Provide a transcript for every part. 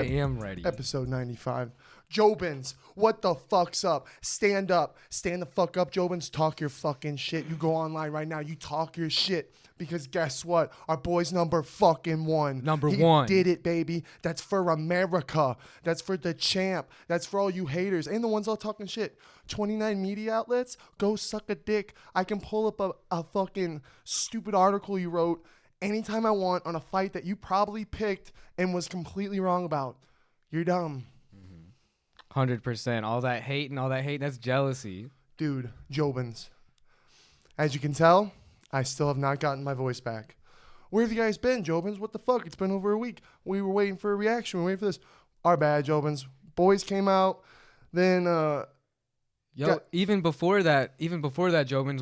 I am ready. Episode 95. Jobins, what the fuck's up? Stand up. Stand the fuck up, Jobins. Talk your fucking shit. You go online right now. You talk your shit. Because guess what? Our boy's number fucking one. One. He did it, baby. That's for America. That's for the champ. That's for all you haters. And the ones all talking shit. 29 media outlets, go suck a dick. I can pull up a fucking stupid article you wrote anytime I want on a fight that you probably picked and was completely wrong about. You're dumb. 100%. All that hate, that's jealousy. Dude, Jobins. As you can tell, I still have not gotten my voice back. Where have you guys been, Jobins? What the fuck? It's been over a week. We were waiting for a reaction. We were waiting for this. Our bad, Jobins. Boys came out. Then, even before that, Jobins,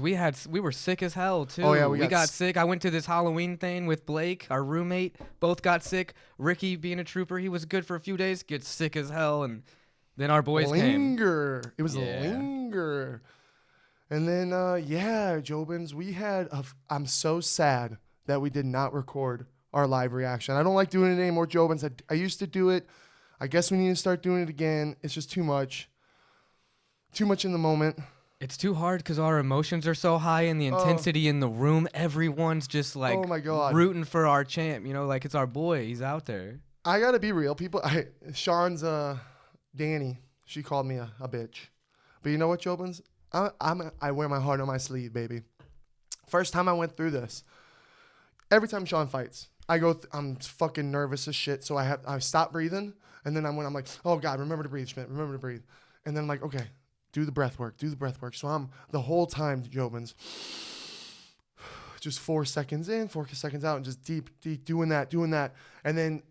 we were sick as hell too. Oh yeah, we got sick. I went to this Halloween thing with Blake, our roommate. Both got sick. Ricky, being a trooper, he was good for a few days. Gets sick as hell, and then our boys came. It was a linger. And then, Jobins, we had I'm so sad that we did not record our live reaction. I don't like doing it anymore, Jobins. I used to do it. I guess we need to start doing it again. It's just too much. Too much in the moment. It's too hard because our emotions are so high and the intensity in the room. Everyone's just like oh my God, rooting for our champ. You know, like it's our boy. He's out there. I got to be real. Sean's Danny, she called me a bitch. But you know what, Jobins? I wear my heart on my sleeve, baby. First time I went through this, every time Sean fights, I'm fucking nervous as shit. So I stop breathing, and then I'm like, oh God, remember to breathe, Schmidt, remember to breathe. And then I'm like, okay, do the breath work. So I'm the whole time, Jobins, just 4 seconds in, 4 seconds out, and just deep doing that. And then,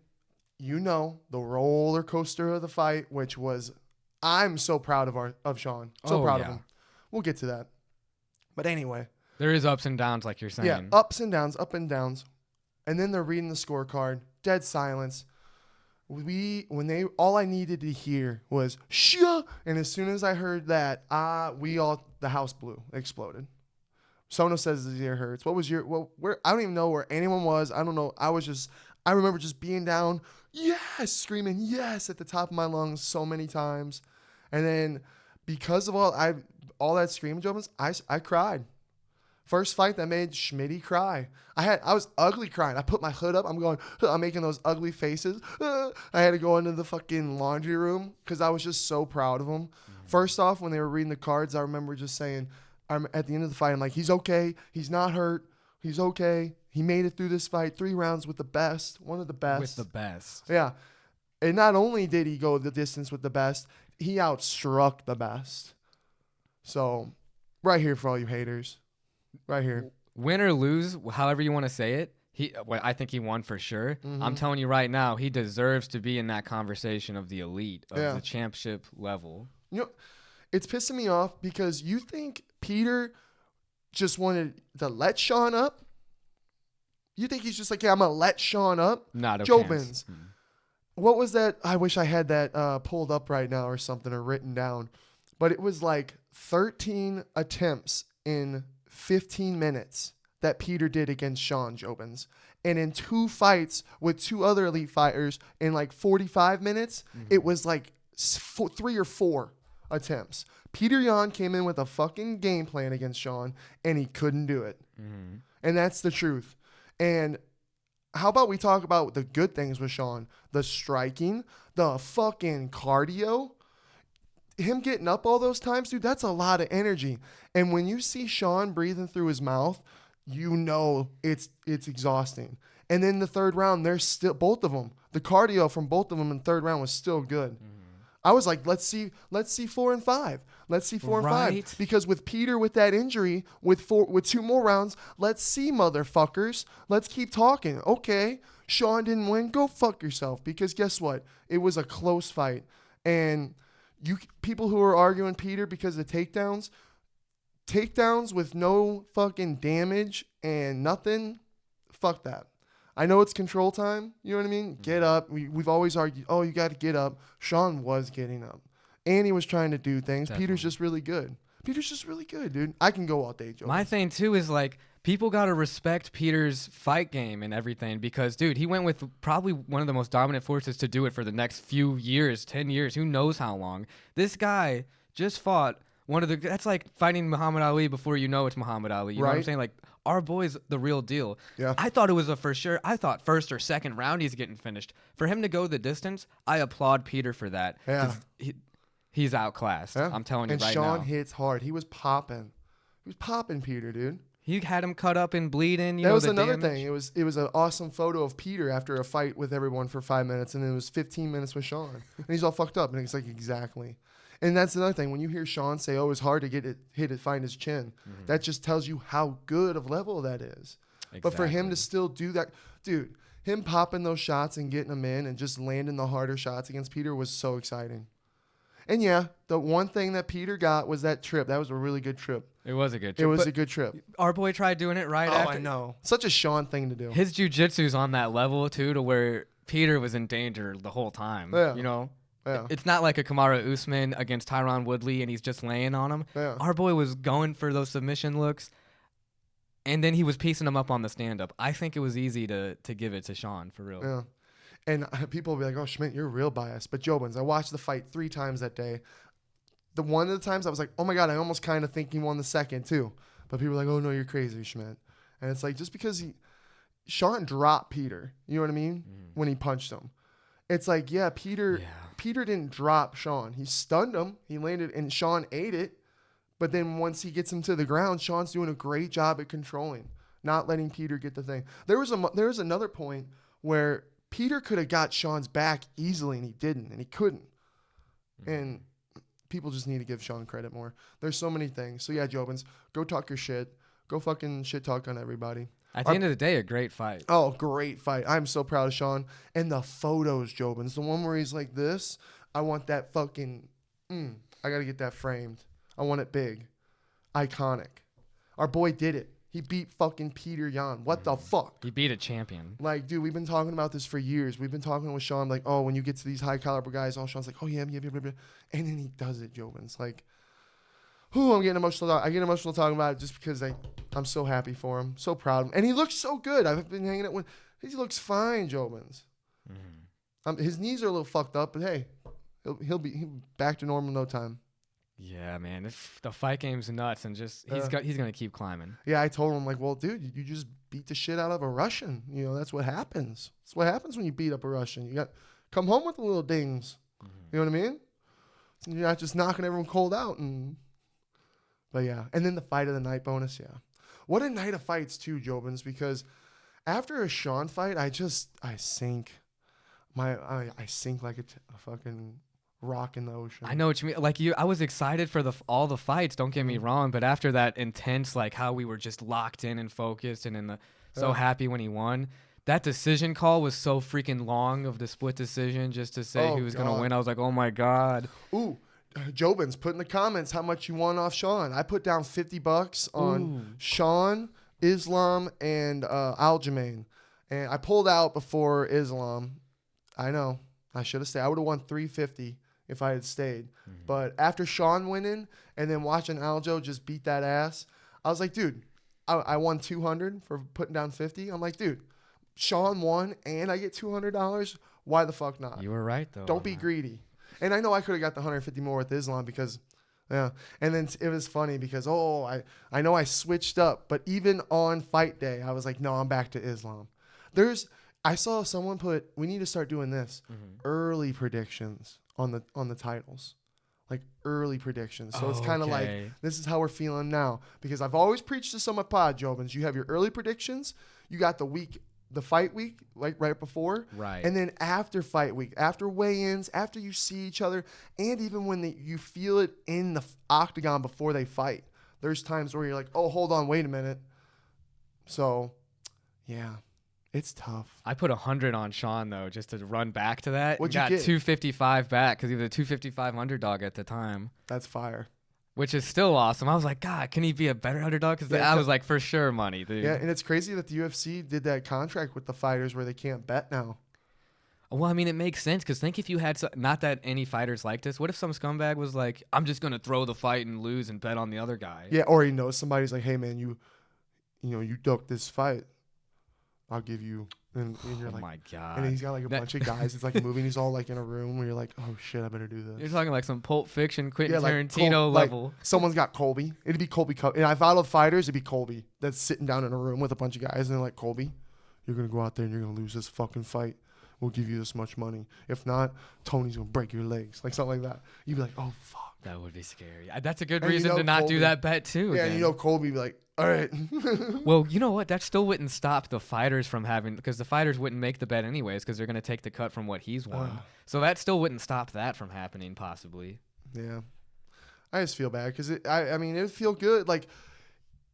the roller coaster of the fight, which was, I'm so proud of Sean. So proud of him. We'll get to that. But anyway. There is ups and downs, like you're saying. Yeah, up and downs. And then they're reading the scorecard. Dead silence. All I needed to hear was, shh. And as soon as I heard that, the house exploded. Sono says his ear hurts. What was where? I don't even know where anyone was. I don't know. I remember just being down, yes, screaming yes at the top of my lungs so many times. And then because of all that screaming, Jobins, I cried. First fight that made Schmitty cry. I was ugly crying. I put my hood up. I'm making those ugly faces. I had to go into the fucking laundry room because I was just so proud of him. Mm-hmm. First off, when they were reading the cards, I remember just saying, at the end of the fight, I'm like, he's okay. He's not hurt. He's okay. He made it through this fight 3 rounds with the best. One of the best. With the best. Yeah. And not only did he go the distance with the best, he outstruck the best. So, right here for all you haters. Right here. Win or lose, however you want to say it, I think he won for sure. Mm-hmm. I'm telling you right now, he deserves to be in that conversation of the elite, of the championship level. It's pissing me off because you think Peter just wanted to let Sean up? You think he's just like, yeah, I'm going to let Sean up? Not a Jobins. What was that? I wish I had that pulled up right now or something or written down. But it was like 13 attempts in 15 minutes that Peter did against Sean, Jobins. And in 2 fights with 2 other elite fighters in like 45 minutes, it was like 3 or 4 attempts. Peter Yan came in with a fucking game plan against Sean, and he couldn't do it. Mm-hmm. And that's the truth. And how about we talk about the good things with Sean? The striking, the fucking cardio. Him getting up all those times, dude, that's a lot of energy. And when you see Sean breathing through his mouth, it's exhausting. And then the 3rd round, there's still both of them. The cardio from both of them in the 3rd round was still good. Mm-hmm. I was like, let's see 4 and 5. Let's see 4 and 5. Because with Peter with that injury, with 2 more rounds, let's see, motherfuckers. Let's keep talking. Okay, Sean didn't win. Go fuck yourself. Because guess what? It was a close fight. And people who are arguing Peter because of takedowns with no fucking damage and nothing, fuck that. I know it's control time. You know what I mean? Get up. We've always argued, you got to get up. Sean was getting up. And he was trying to do things. Definitely. Peter's just really good. Peter's just really good, dude. I can go all day, Joe. My thing, too, is like people got to respect Peter's fight game and everything because, dude, he went with probably one of the most dominant forces to do it for the next few years, 10 years, who knows how long. This guy just fought that's like fighting Muhammad Ali before you know it's Muhammad Ali. You know what I'm saying? Like, our boy's the real deal. Yeah. I thought it was for sure. I thought first or second round he's getting finished. For him to go the distance, I applaud Peter for that. Yeah. He's outclassed. Yeah. I'm telling you right now. And Sean hits hard. He was popping. He was popping Peter, dude. He had him cut up and bleeding. That was another thing. It was an awesome photo of Peter after a fight with everyone for 5 minutes, and then it was 15 minutes with Sean. And he's all fucked up. And he's like, exactly. And that's another thing. When you hear Sean say, oh, it's hard to hit it, find his chin, that just tells you how good of level that is. Exactly. But for him to still do that, dude, him popping those shots and getting them in and just landing the harder shots against Peter was so exciting. And yeah, the one thing that Peter got was that trip. That was a really good trip. It was a good trip. It was a good trip. Our boy tried doing it right after. I know. Such a Sean thing to do. His jiu-jitsu's on that level, too, to where Peter was in danger the whole time. Yeah. You know? Yeah. It's not like a Kamaru Usman against Tyron Woodley and he's just laying on him. Yeah. Our boy was going for those submission looks, and then he was piecing him up on the stand-up. I think it was easy to give it to Sean, for real. Yeah. And people will be like, oh, Schmidt, you're real biased. But Jobins, I watched the fight 3 times that day. One of the times I was like, oh, my God, I almost kind of think he won the second, too. But people were like, oh, no, you're crazy, Schmidt. And it's like, just because Sean dropped Peter, you know what I mean, when he punched him. It's like, yeah, Peter didn't drop Sean. He stunned him. He landed, and Sean ate it. But then once he gets him to the ground, Sean's doing a great job at controlling, not letting Peter get the thing. There was another point where Peter could have got Sean's back easily, and he didn't, and he couldn't. And people just need to give Sean credit more. There's so many things. So, yeah, Jobins, go talk your shit. Go fucking shit talk on everybody. At the end of the day, a great fight. Oh, great fight. I'm so proud of Sean. And the photos, Jobins, the one where he's like this, I want that fucking, I got to get that framed. I want it big. Iconic. Our boy did it. He beat fucking Peter Yan. What the fuck? He beat a champion. Like, dude, we've been talking about this for years. We've been talking with Sean, like, oh, when you get to these high caliber guys, all Sean's like, oh, yeah. And then he does it, Jobins. Like, I'm getting emotional. I get emotional talking about it just because I'm so happy for him. So proud of him. And he looks so good. I've been hanging out with he looks fine, Jobins. His knees are a little fucked up, but hey, he'll be back to normal in no time. Yeah, man. The fight game's nuts, and just he's gonna keep climbing. Yeah, I told him, like, well, dude, you just beat the shit out of a Russian. You know, that's what happens. That's what happens when you beat up a Russian. You got come home with the little dings. You know what I mean? So you're not just knocking everyone cold out. But yeah, and then the fight of the night bonus. Yeah, what a night of fights too, Jobins. Because after a Sean fight, I sink. I sink like a fucking rock in the ocean. I know what you mean. Like I was excited for all the fights. Don't get me wrong, but after that intense, like how we were just locked in and focused, and so happy when he won. That decision call was so freaking long of the split decision, just to say he was gonna win. I was like, oh my God. Ooh, Jobins, put in the comments how much you won off Sean. I put down $50 on Sean, Islam, and Aljamain, and I pulled out before Islam. I know I should have stayed. I would have won $350 if I had stayed. But after Sean winning and then watching Aljo just beat that ass, I was like, dude, I won $200 for putting down $50. I'm like, dude, Sean won and I get $200. Why the fuck not? You were right though. Don't be greedy. And I know I could have got the 150 more with Islam because, yeah. And then it was funny because, I know I switched up, but even on fight day, I was like, no, I'm back to Islam. I saw someone put, we need to start doing this, early predictions on the titles, like early predictions. So it's kind of like, this is how we're feeling now, because I've always preached this on my pod, Jobins. You have your early predictions. You got the fight week, like right before. Right. And then after fight week, after weigh-ins, after you see each other, and even when you feel it in the octagon before they fight. There's times where you're like, oh, hold on, wait a minute. So, yeah. It's tough. I put 100 on Sean though, just to run back to that. What'd you got get? 255 back because he was a 255 underdog at the time. That's fire. Which is still awesome. I was like, God, can he be a better underdog? Because I was like, for sure, money, dude. Yeah, and it's crazy that the UFC did that contract with the fighters where they can't bet now. Well, I mean, it makes sense because think if you had not that any fighters like this. What if some scumbag was like, I'm just gonna throw the fight and lose and bet on the other guy? Yeah, or he knows somebody's like, hey man, you duck this fight, I'll give you. And you're Oh like, my God. and he's got like a bunch of guys. It's like a movie. And he's all like in a room where you're like, oh shit, I better do this. You're talking like some Pulp Fiction, Quentin like Tarantino level. Like someone's got Colby. It'd be Colby. And if out of fighters, it'd be Colby that's sitting down in a room with a bunch of guys. And they're like, Colby, you're going to go out there and you're going to lose this fucking fight. We'll give you this much money. If not, Tony's going to break your legs. Like something like that. You'd be like, oh, fuck. That would be scary. That's a good And reason to not Colby, do that bet, too. Yeah, then. and Colby be like, all right. Well, you know what? That still wouldn't stop the fighters from having, because the fighters wouldn't make the bet anyways, because they're going to take the cut from what he's won. So that still wouldn't stop that from happening, possibly. Yeah. I just feel bad because I mean, it would feel good. Like,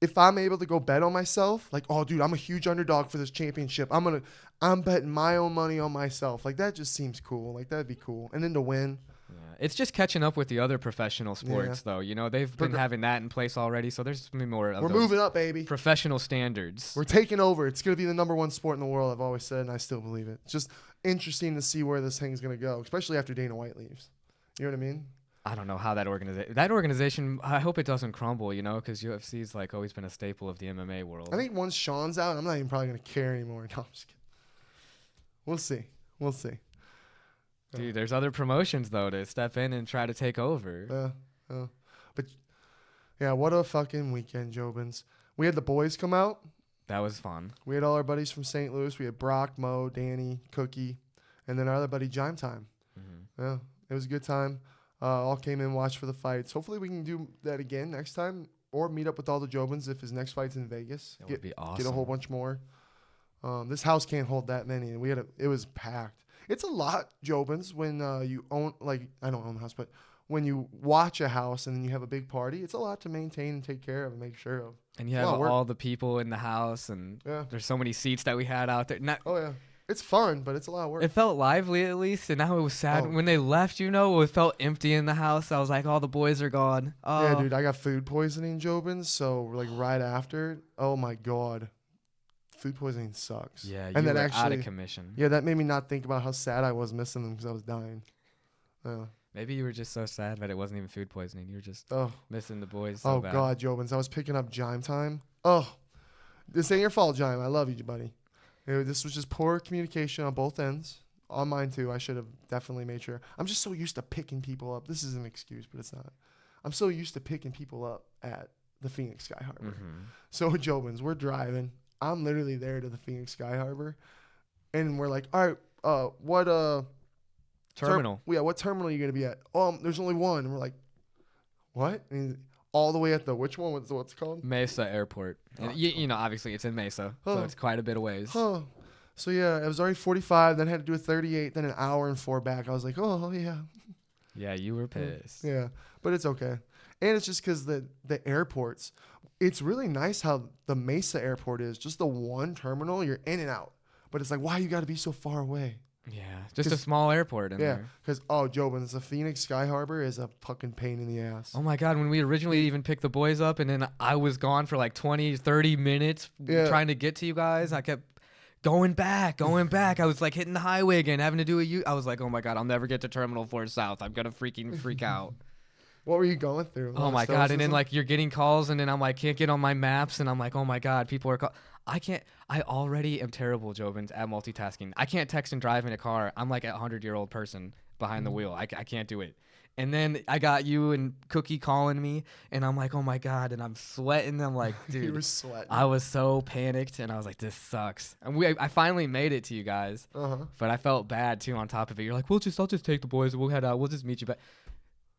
if I'm able to go bet on myself, like, oh, dude, I'm a huge underdog for this championship. I'm betting my own money on myself. Like, that just seems cool. Like, that'd be cool. And then to win. Yeah. It's just catching up with the other professional sports, though. They've been having that in place already, so there's gonna be more of We're those moving up, baby. professional standards. We're taking over. It's going to be the #1 sport in the world, I've always said, and I still believe it. It's just interesting to see where this thing's going to go, especially after Dana White leaves. You know what I mean? I don't know how that organization, I hope it doesn't crumble, because UFC's like always been a staple of the MMA world. I think once Sean's out, I'm not even probably going to care anymore. No, I'm just kidding. We'll see. Dude, there's other promotions, though, to step in and try to take over. But, yeah, what a fucking weekend, Jobins. We had the boys come out. That was fun. We had all our buddies from St. Louis. We had Brock, Mo, Danny, Cookie, and then our other buddy, Jime Time. Mm-hmm. Yeah, it was a good time. All came in, watched for the fights. Hopefully we can do that again next time, or meet up with all the Jobins if his next fight's in Vegas. That would be awesome. Get a whole bunch more. This house can't hold that many, and it was packed. It's a lot, Jobins, when you own, like, I don't own a house, but when you watch a house and then you have a big party, it's a lot to maintain and take care of and make sure of. And you have all the people in the house, and there's so many seats that we had out there. Oh, yeah. It's fun, but it's a lot of work. It felt lively, at least, and now it was sad. When they left, it felt empty in the house. I was like, all the boys are gone. Oh. Yeah, dude, I got food poisoning, Jobins, so, like, right after, oh, my God. Food poisoning sucks. Yeah, and you were out of commission. Yeah, that made me not think about how sad I was missing them because I was dying. Maybe you were just so sad that it wasn't even food poisoning. You were just missing the boys so bad. God, Jobins. I was picking up Jime Time. Oh, this ain't your fault, Jime. I love you, buddy. This was just poor communication on both ends. On mine, too. I should have definitely made sure. I'm just so used to picking people up. This is an excuse, but it's not. I'm so used to picking people up at the Phoenix Sky Harbor. Mm-hmm. So, Jobins, we're driving. I'm literally there to the Phoenix Sky Harbor. And we're like, all right, what terminal? What terminal are you going to be at? There's only one. And we're like, what? And all the way at the, which one? What's it called? Mesa Airport. And obviously it's in Mesa, so it's quite a bit of ways. So, yeah, it was already 45, then I had to do a 38, then an hour and 4 back. I was like, oh, yeah. Yeah, you were pissed. Yeah, but it's okay. And it's just because the airports, it's really nice how the Mesa Airport is. Just the one terminal, you're in and out. But it's like, why you got to be so far away? Yeah, just a small airport in there. Because, Jobins, the Phoenix Sky Harbor is a fucking pain in the ass. Oh, my God. When we originally even picked the boys up, and then I was gone for like 20, 30 minutes trying to get to you guys, I kept going back. I was like hitting the highway again, having to do I was like, oh, my God, I'll never get to Terminal 4 South. I'm going to freaking freak out. What were you going through? Oh, my God. And then, like, you're getting calls, and then I'm like, can't get on my maps, and I'm like, oh, my God, people are calling. I already am terrible, Jobins, at multitasking. I can't text and drive in a car. I'm like a 100-year-old person behind the wheel. I can't do it. And then I got you and Cookie calling me, and I'm like, oh, my God, and I'm sweating. I'm like, dude. You were sweating. I was so panicked, and I was like, this sucks. And I finally made it to you guys, but I felt bad, too, on top of it. You're like, I'll just take the boys, and we'll head out. We'll just meet you back.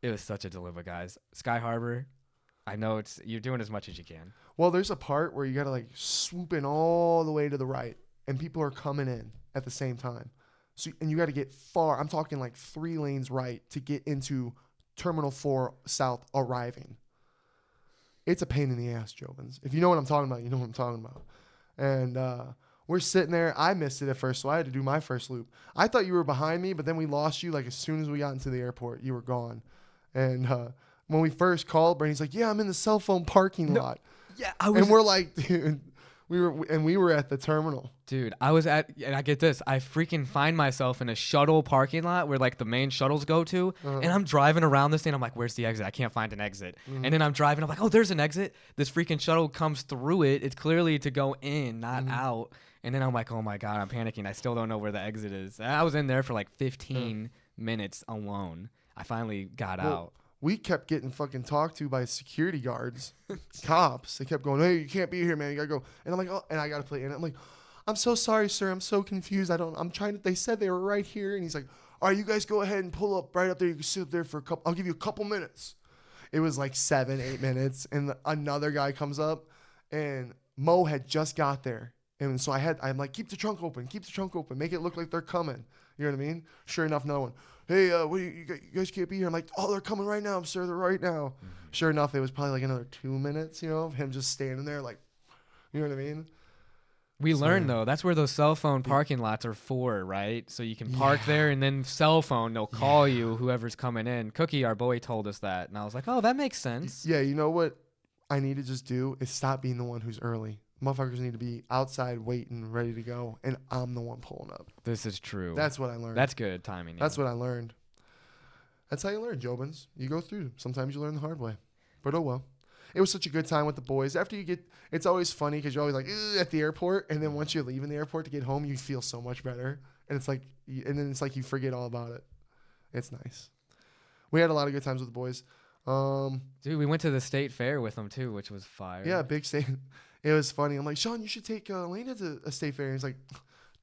It was such a dilemma, guys. Sky Harbor, I know you're doing as much as you can. Well, there's a part where you got to like swoop in all the way to the right, and people are coming in at the same time. And you got to get far. I'm talking like 3 lanes right to get into Terminal 4 South arriving. It's a pain in the ass, Jobins. If you know what I'm talking about, you know what I'm talking about. And we're sitting there. I missed it at first, so I had to do my first loop. I thought you were behind me, but then we lost you. Like as soon as we got into the airport, you were gone. And when we first called, Brandy's like, yeah, I'm in the cell phone parking lot. Yeah, and we're like, dude, We were at the terminal. Dude, and I get this, I freaking find myself in a shuttle parking lot where like the main shuttles go to, and I'm driving around this thing. I'm like, where's the exit? I can't find an exit. And then I'm driving. I'm like, oh, there's an exit. This freaking shuttle comes through it. It's clearly to go in, not out. And then I'm like, oh my God, I'm panicking. I still don't know where the exit is. And I was in there for like 15 minutes alone. I finally got out. We kept getting fucking talked to by security guards, cops. They kept going, hey, you can't be here, man. You gotta go. And I'm like, oh, and I gotta play. And I'm like, I'm so sorry, sir. I'm so confused. I'm trying to, they said they were right here. And he's like, all right, you guys go ahead and pull up right up there. You can sit up there for I'll give you a couple minutes. It was like 7-8 minutes. And another guy comes up, and Mo had just got there. And so I'm like, keep the trunk open, make it look like they're coming. You know what I mean? Sure enough, another one. Hey, what you guys can't be here. I'm like, oh, they're coming right now, sir. They're right now. Sure enough, it was probably like another 2 minutes, of him just standing there, like, you know what I mean? We learned though, that's where those cell phone parking lots are for, right? So you can park there, and then cell phone, they'll call you, whoever's coming in. Cookie, our boy, told us that, and I was like, oh, that makes sense. Yeah, you know what I need to just do is stop being the one who's early. Motherfuckers need to be outside waiting, ready to go, and I'm the one pulling up. This is true. That's what I learned. That's good timing. That's what I learned. That's how you learn, Jobins. You go through. Sometimes you learn the hard way. But oh well. It was such a good time with the boys. After you get, it's always funny because you're always like at the airport, and then once you're leaving the airport to get home, you feel so much better, and it's like, you forget all about it. It's nice. We had a lot of good times with the boys. Dude, we went to the state fair with them too, which was fire. Yeah, big state. It was funny. I'm like, Sean, you should take Elena to a state fair. And he's like,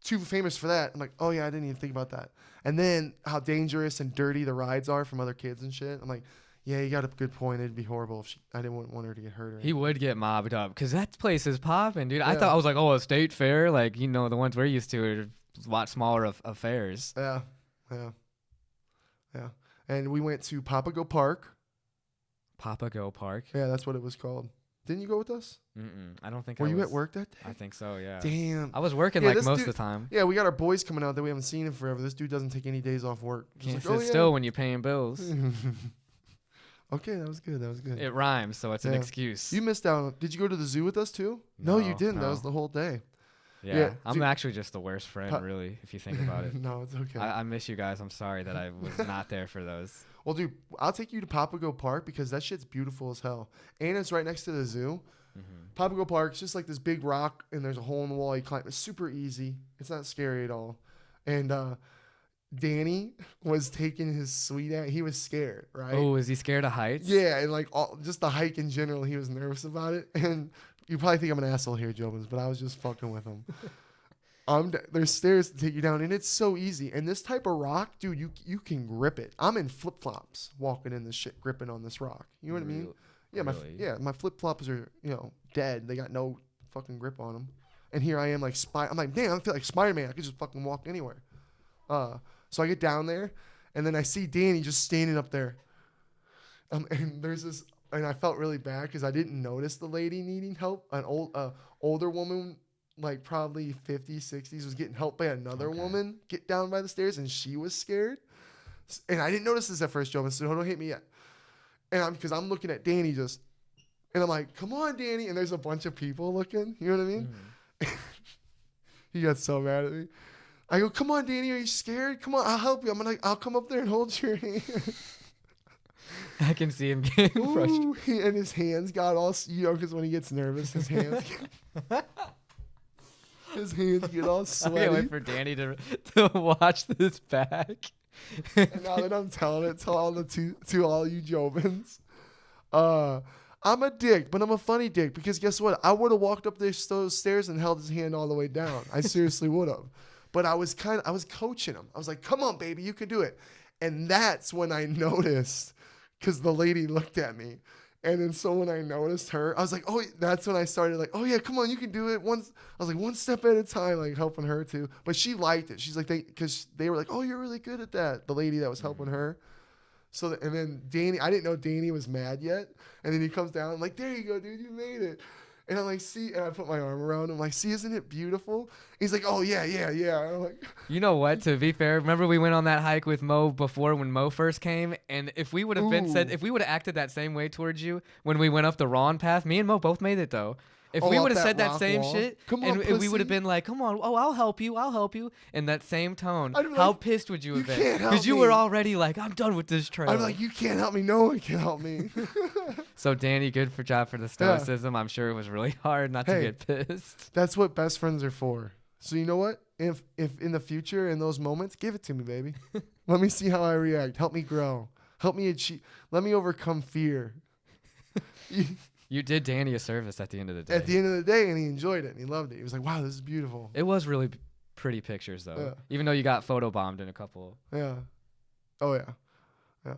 too famous for that. I'm like, oh yeah, I didn't even think about that. And then how dangerous and dirty the rides are from other kids and shit. I'm like, yeah, you got a good point. It'd be horrible if I didn't want her to get hurt. He would get mobbed up because that place is popping, dude. I was like, oh, a state fair, like the ones we're used to are a lot smaller affairs. Yeah. And we went to Papago Park. Papago Park. Yeah, that's what it was called. Didn't you go with us? I don't think. Were you at work that day? I think so. Yeah. Damn. I was working most of the time. Yeah, we got our boys coming out that we haven't seen in forever. This dude doesn't take any days off work. Can't sit still when you're paying bills. Okay, that was good. It rhymes, so it's an excuse. You missed out. Did you go to the zoo with us too? No, you didn't. No. That was the whole day. Yeah, I'm actually just the worst friend, really, if you think about it. No, it's okay. I miss you guys. I'm sorry that I was not there for those. Well, dude, I'll take you to Papago Park because that shit's beautiful as hell. And it's right next to the zoo. Papago Park's just like this big rock, and there's a hole in the wall. You climb. It's super easy. It's not scary at all. And Danny was taking his sweet ass. He was scared, right? Oh, is he scared of heights? Yeah, and like just the hike in general, he was nervous about it. And you probably think I'm an asshole here, Jobins, but I was just fucking with him. There's stairs to take you down, and it's so easy. And this type of rock, dude, you can grip it. I'm in flip flops walking in this shit, gripping on this rock. You know what I mean? Yeah, my flip flops are dead. They got no fucking grip on them. And here I am I'm like, damn, I feel like Spider-Man. I could just fucking walk anywhere. So I get down there, and then I see Danny just standing up there. And there's this, and I felt really bad because I didn't notice the lady needing help. An older woman, like probably 50s, 60s, was getting helped by another woman get down by the stairs, and she was scared. And I didn't notice this at first, Joe, so don't hate me yet. And because I'm looking at Danny and I'm like, come on, Danny. And there's a bunch of people looking. You know what I mean? He got so mad at me. I go, come on, Danny, are you scared? Come on, I'll help you. I'll come up there and hold your hand. I can see him getting frustrated. And his hands got all, because when he gets nervous, his hands get all sweaty. I can't wait for Danny to watch this back. And now that I'm telling it to all you Jobins, I'm a dick, but I'm a funny dick because guess what? I would have walked up those stairs and held his hand all the way down. I seriously would have. But I was coaching him. I was like, come on, baby, you can do it. And that's when I noticed, because the lady looked at me. And then so when I noticed her, I was like, oh, that's when I started like, oh yeah, come on, you can do it. I was like, one step at a time, like helping her too. But she liked it. She's like, because they were like, oh, you're really good at that. The lady that was helping her. So, and then Danny, I didn't know Danny was mad yet. And then he comes down, I'm like, there you go, dude, you made it. And I'm like, see, and I put my arm around him, like, see, isn't it beautiful? He's like, oh, yeah. And I'm like, you know what, to be fair, remember we went on that hike with Mo before when Mo first came? And if we would have if we would have acted that same way towards you when we went up the wrong path, me and Mo both made it though. If Oh, we up would have that said that rock same wall. shit, Come and on, we would have pussy. been like, "Come on, oh, I'll help you," in that same tone, I'd be how like, pissed would you have "You been? can't help you were me." already like, "I'm done with this trail." I'm like, you can't help me. No one can help me. So Danny, good for job for the stoicism. I'm sure it was really hard not to Hey. get pissed. That's what best friends are for. So you know what? If in the future, in those moments, give it to me, baby. Let me see how I react. Help me grow. Help me achieve. Let me overcome fear. You did Danny a service at the end of the day. At the end of the day, and he enjoyed it, and he loved it. He was like, wow, this is beautiful. It was really pretty pictures, though. Yeah. Even though you got photobombed in a couple. Yeah. Oh, yeah. Yeah.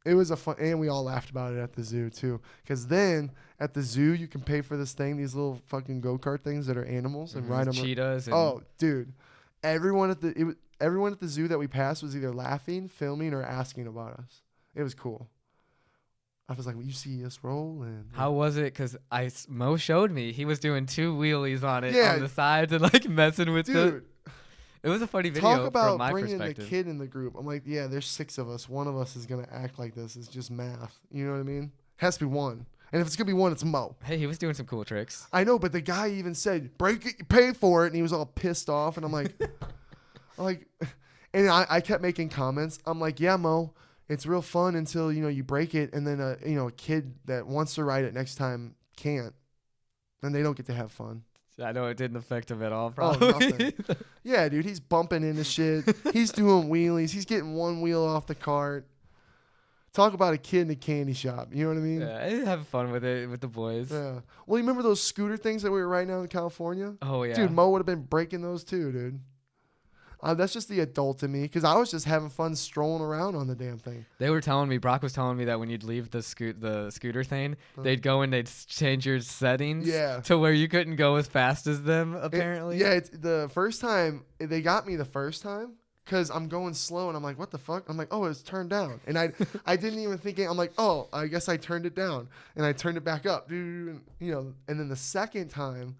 It was a fun, and we all laughed about it at the zoo, too. Because then, at the zoo, you can pay for this thing, these little fucking go-kart things that are animals, and ride them. Cheetahs. And Oh, dude. Everyone at the zoo that we passed was either laughing, filming, or asking about us. It was cool. I was like, well, you see us rolling. How was it? Because Mo showed me. He was doing 2 wheelies on it Yeah. on the sides and like messing with Dude, It was a funny video talk from about my bringing the perspective. kid in the group. I'm like, yeah, there's 6 of us. One of us is going to act like this. It's just math. You know what I mean? Has to be one. And if it's going to be one, it's Mo. Hey, he was doing some cool tricks. I know, but the guy even said, break it, you pay for it. And he was all pissed off. And I'm like, and I kept making comments. I'm like, yeah, Mo, it's real fun until, you break it. And then, a kid that wants to ride it next time can't. And they don't get to have fun. I know it didn't affect him at all, Oh, probably. nothing. Yeah, dude, he's bumping into shit. He's doing wheelies. He's getting one wheel off the cart. Talk about a kid in a candy shop. You know what I mean? Yeah, I was having fun with it with the boys. Yeah. Well, you remember those scooter things that we were riding out in California? Oh, yeah. Dude, Mo would have been breaking those too, dude. That's just the adult in me, because I was just having fun strolling around on the damn thing. They were telling me, Brock was telling me that when you'd leave the scooter thing, they'd go and they'd change your settings to where you couldn't go as fast as them, apparently. It's the first time, they got me the first time, because I'm going slow, and I'm like, what the fuck? I'm like, oh, it's turned down. And I didn't even think it. I'm like, oh, I guess I turned it down. And I turned it back up. And then the second time,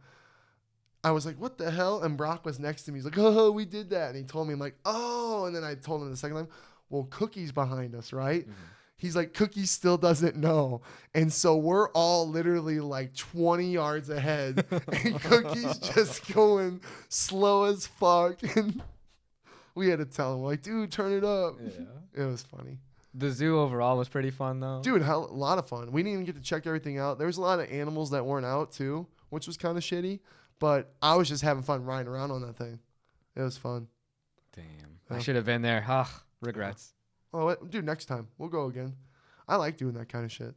I was like, what the hell? And Brock was next to me. He's like, oh, we did that. And he told me, I'm like, oh. And then I told him the second time, well, Cookie's behind us, right? Mm-hmm. He's like, Cookie still doesn't know. And so we're all literally like 20 yards ahead. And Cookie's just going slow as fuck. And we had to tell him, like, dude, turn it up. Yeah. It was funny. The zoo overall was pretty fun, though. Dude, a lot of fun. We didn't even get to check everything out. There was a lot of animals that weren't out, too, which was kind of shitty. But I was just having fun riding around on that thing. It was fun. Damn. Yeah. I should have been there. Ugh, regrets. Oh, dude, next time. We'll go again. I like doing that kind of shit.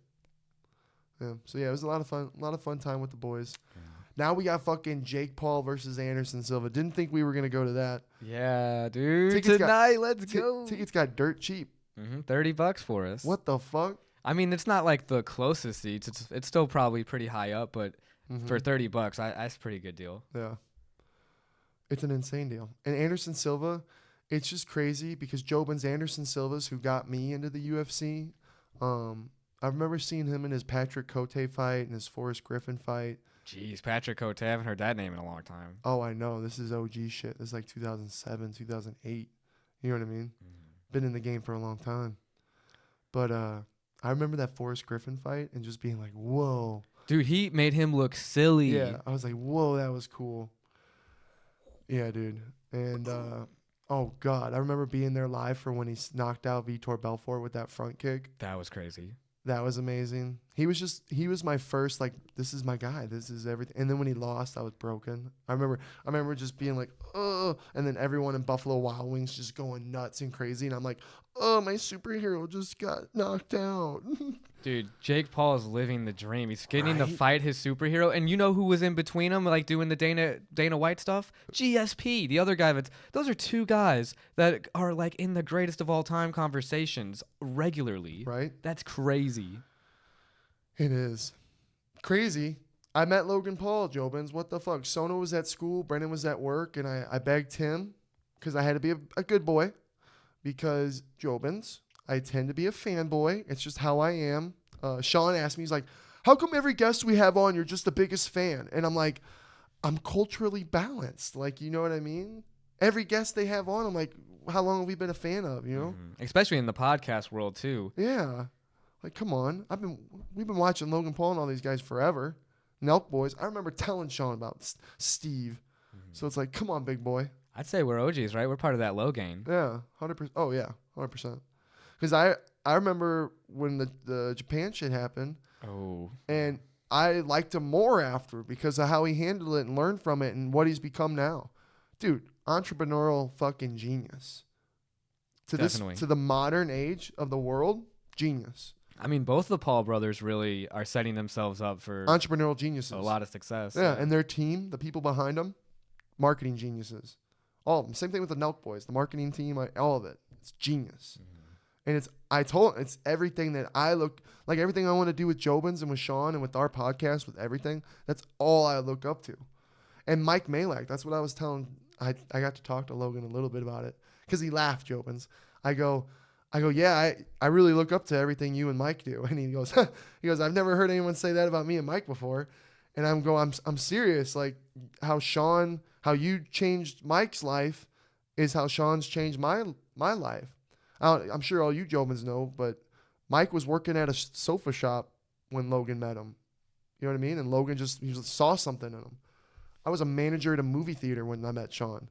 Yeah. So, yeah, it was a lot of fun. A lot of fun time with the boys. Yeah. Now we got fucking Jake Paul versus Anderson Silva. Didn't think we were going to go to that. Yeah, dude. Tonight, let's go. Tickets got dirt cheap. $30 for us. What the fuck? I mean, it's not like the closest seats. It's still probably pretty high up, but for $30, that's a pretty good deal. Yeah. It's an insane deal. And Anderson Silva, it's just crazy because Jobins Anderson Silva's who got me into the UFC. I remember seeing him in his Patrick Cote fight and his Forrest Griffin fight. Jeez, Patrick Cote. I haven't heard that name in a long time. Oh, I know. This is OG shit. This is like 2007, 2008. You know what I mean? Been in the game for a long time. But I remember that Forrest Griffin fight and just being like, whoa. Dude, he made him look silly. Yeah, I was like, whoa, that was cool. Yeah, dude. And, oh, God, I remember being there live for when he knocked out Vitor Belfort with that front kick. That was crazy. That was amazing. He was my first, like, this is my guy. This is everything. And then when he lost, I was broken. I remember just being like, ugh. And then everyone in Buffalo Wild Wings just going nuts and crazy. And I'm like, oh, my superhero just got knocked out. Dude, Jake Paul is living the dream. He's getting to fight his superhero. And you know who was in between them, like doing the Dana White stuff? GSP, the other guy. Those are 2 guys that are like in the greatest of all time conversations regularly. Right? That's crazy. It is. Crazy. I met Logan Paul, Jobins. What the fuck? Sona was at school. Brendan was at work. And I begged him because I had to be a good boy. Because Jobins, I tend to be a fanboy. It's just how I am. Sean asked me, he's like, how come every guest we have on, you're just the biggest fan? And I'm like, I'm culturally balanced. Like, you know what I mean? Every guest they have on, I'm like, how long have we been a fan of, you know? Especially in the podcast world, too. Yeah. Like, come on. We've been watching Logan Paul and all these guys forever. Nelk boys. I remember telling Sean about Steve. So it's like, come on, big boy. I'd say we're OGs, right? We're part of that low gang. Yeah, 100%. Oh yeah, 100%. Because I remember when the Japan shit happened. Oh. And I liked him more after because of how he handled it and learned from it and what he's become now. Dude, entrepreneurial fucking genius. Definitely. To the modern age of the world, genius. I mean, both the Paul brothers really are setting themselves up for Entrepreneurial geniuses. a lot of success. Yeah, and their team, the people behind them, marketing geniuses. All of them. Same thing with the Nelk boys, the marketing team, all of it. It's genius. And it's everything that I look like, everything I want to do with Jobins and with Sean and with our podcast, with everything. That's all I look up to. And Mike Malak, that's what I was telling. I got to talk to Logan a little bit about it because he laughed, Jobins. I go, yeah, I really look up to everything you and Mike do. And he goes, I've never heard anyone say that about me and Mike before. And I'm serious. Like how you changed Mike's life is how Sean's changed my life. I'm sure all you Jobins know, but Mike was working at a sofa shop when Logan met him. You know what I mean? And Logan he saw something in him. I was a manager at a movie theater when I met Sean.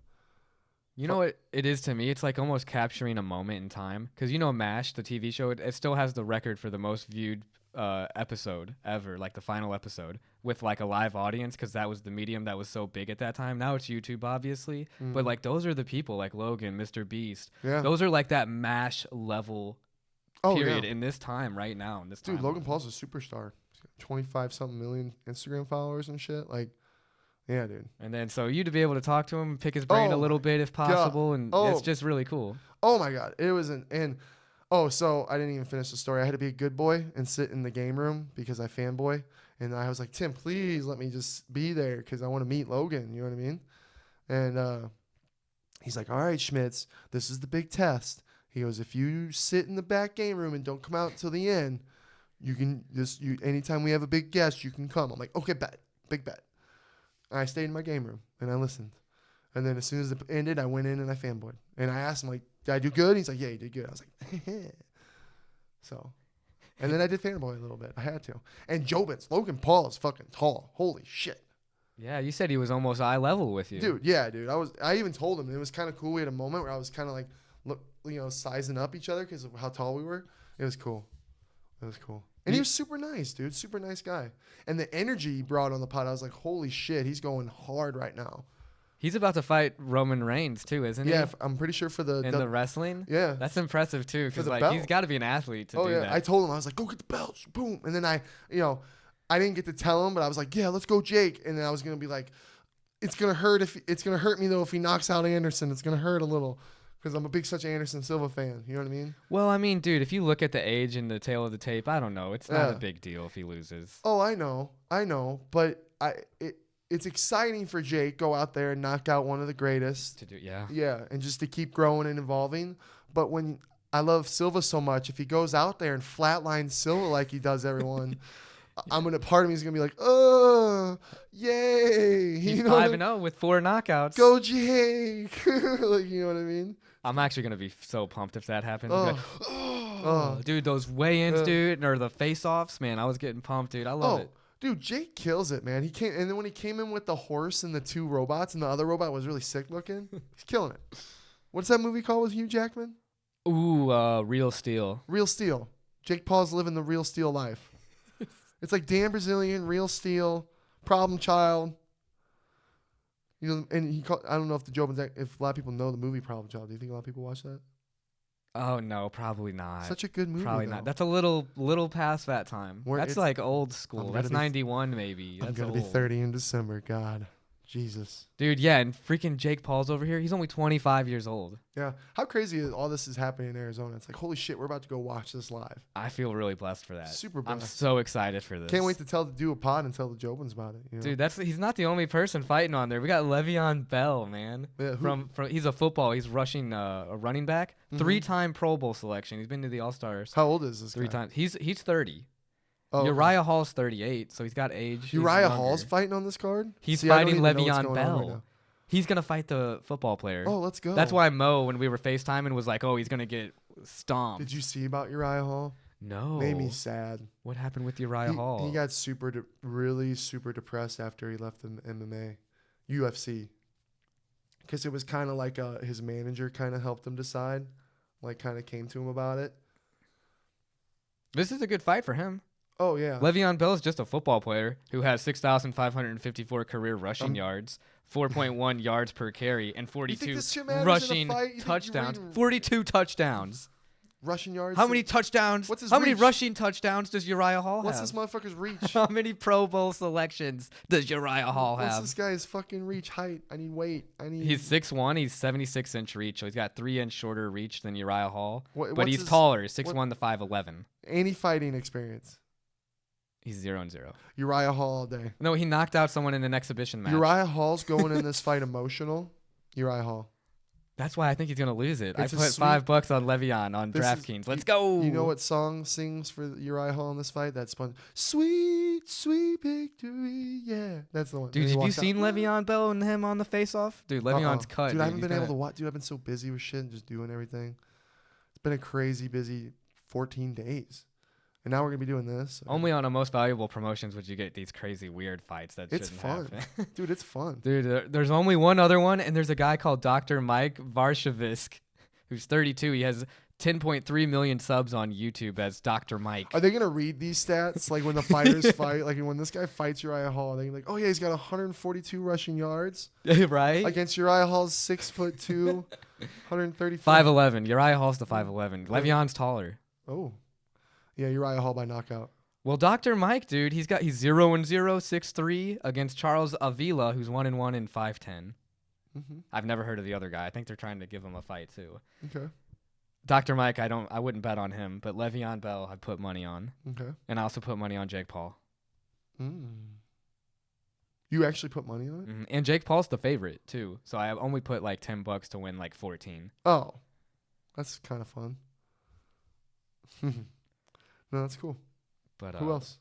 You know what it is to me? It's like almost capturing a moment in time. Because MASH, the TV show, it still has the record for the most viewed episode ever, like the final episode, with like a live audience because that was the medium that was so big at that time. Now it's YouTube, obviously. But like those are the people like Logan, Mr. Beast. Yeah. Those are like that MASH level period in this time right now. In this Dude, time Logan Paul's a superstar. 25-something million Instagram followers and shit. Like, yeah, dude. And then so you to be able to talk to him, pick his brain a little bit if possible, and it's just really cool. Oh my God. It was so I didn't even finish the story. I had to be a good boy and sit in the game room because I fanboy. And I was like, Tim, please let me just be there because I want to meet Logan. You know what I mean? And he's like, all right, Schmitz, this is the big test. He goes, if you sit in the back game room and don't come out till the end, anytime we have a big guest, you can come. I'm like, okay, bet. Big bet. And I stayed in my game room and I listened. And then as soon as it ended, I went in and I fanboyed. And I asked him, like, did I do good? He's like, yeah, you did good. I was like, so. And then I did fanboy a little bit. I had to. And Jobins, Logan Paul is fucking tall. Holy shit. Yeah, you said he was almost eye level with you. Dude, yeah, dude. I even told him. It was kind of cool. We had a moment where I was kind of like, sizing up each other because of how tall we were. It was cool. It was cool. And he was super nice, dude. Super nice guy. And the energy he brought on the pod, I was like, holy shit, he's going hard right now. He's about to fight Roman Reigns too, isn't he? Yeah, I'm pretty sure for the wrestling. Yeah, that's impressive too, because like he's got to be an athlete to do that. I told him, I was like, go get the belts, boom. And then I didn't get to tell him, but I was like, yeah, let's go, Jake. And then I was gonna be like, it's gonna hurt me though if he knocks out Anderson. It's gonna hurt a little. Because I'm a big such Anderson Silva fan. You know what I mean? Well, I mean, dude, if you look at the age and the tail of the tape, I don't know. It's not a big deal if he loses. Oh, I know. But it's exciting for Jake go out there and knock out one of the greatest. Yeah, and just to keep growing and evolving. But when I love Silva so much, if he goes out there and flatlines Silva like he does everyone, part of me is gonna be like, oh, yay! He's 5-0 with 4 knockouts. Go Jake! Like, you know what I mean? I'm actually gonna be so pumped if that happens. Dude, those weigh-ins, dude, or the face-offs, man, I was getting pumped, dude. I love it. Dude, Jake kills it, man. And then when he came in with the horse and the 2 robots, and the other robot was really sick looking, he's killing it. What's that movie called with Hugh Jackman? Ooh, Real Steel. Real Steel. Jake Paul's living the Real Steel life. It's like Dan Brazilian, Real Steel, Problem Child. You know, and I don't know if if a lot of people know the movie Problem Child. Do you think a lot of people watch that? Oh no, probably not. Such a good movie. Probably not. That's a little past that time. That's like old school. That's 91 maybe. I'm gonna be 30 in December. God, Jesus. Dude, yeah, and freaking Jake Paul's over here. He's only 25 years old. Yeah. How crazy is all this is happening in Arizona? It's like, holy shit, we're about to go watch this live. I feel really blessed for that. Super blessed. I'm so excited for this. Can't wait to do a pod and tell the Jobins about it. You know? Dude, he's not the only person fighting on there. We got Le'Veon Bell, man. Yeah, from he's he's rushing a running back. 3-time Pro Bowl selection. He's been to the All-Stars. How old is this guy? 3 times. He's 30. Oh, Uriah Hall's 38, so he's got age. Uriah Hall's fighting on this card? He's fighting Le'Veon Bell. Right, he's going to fight the football player. Oh, let's go. That's why Mo, when we were FaceTiming, was like, oh, he's going to get stomped. Did you see about Uriah Hall? No. Made me sad. What happened with Uriah Hall? He got really super depressed after he left the MMA, UFC. Because it was kind of like his manager kind of helped him decide, like kind of came to him about it. This is a good fight for him. Oh, yeah. Le'Veon Bell is just a football player who has 6,554 career rushing yards, 4.1 yards per carry, and 42 rushing touchdowns. 42 touchdowns. Rushing yards? How many touchdowns? What's his How reach? many rushing touchdowns does Uriah Hall What's have? this motherfucker's reach? How many Pro Bowl selections does Uriah Hall What's have? this guy's fucking reach? Height. I need weight. He's 6'1". He's 76-inch reach, so he's got 3 inch shorter reach than Uriah Hall. What's he's his- taller, 6'1" to 5'11". Any fighting experience. He's 0-0. Uriah Hall all day. No, he knocked out someone in an exhibition match. Uriah Hall's going in this fight emotional. Uriah Hall. That's why I think he's gonna lose it. It's I a put sweet- $5 on Le'Veon on DraftKings. Let's go. You know what song sings for Uriah Hall in this fight? That's fun. Sweet, sweet victory. Yeah, that's the one. Dude, And he have you walks out. seen Le'Veon Bell and him on the face-off? Dude, Le'Veon's cut. Dude, I haven't He's been able gonna- to watch. Dude, I've been so busy with shit and just doing everything. It's been a crazy busy 14 days. And now we're going to be doing this. Only on a Most Valuable Promotions would you get these crazy weird fights that It's shouldn't fun. happen. Dude, it's fun. Dude, there's only one other one, and there's a guy called Dr. Mike Varshavisk, who's 32. He has 10.3 million subs on YouTube as Dr. Mike. Are they going to read these stats? Like when the fighters fight? Like when this guy fights Uriah Hall, they're like, oh, yeah, he's got 142 rushing yards Right? against Uriah Hall's 6'2", 135. 5'11". Uriah Hall's the 5'11". Le'Veon's taller. Oh. Yeah, Uriah Hall by knockout. Well, Dr. Mike, dude, he's 0-0, 6'3" against Charles Avila, who's 1-1 and 5'10". Mm-hmm. I've never heard of the other guy. I think they're trying to give him a fight too. Okay. Dr. Mike, I wouldn't bet on him, but Le'Veon Bell I'd put money on. Okay. And I also put money on Jake Paul. You actually put money on it? Mm-hmm. And Jake Paul's the favorite too. So I only put like $10 to win like 14. Oh. That's kind of fun. No, that's cool. But Who else?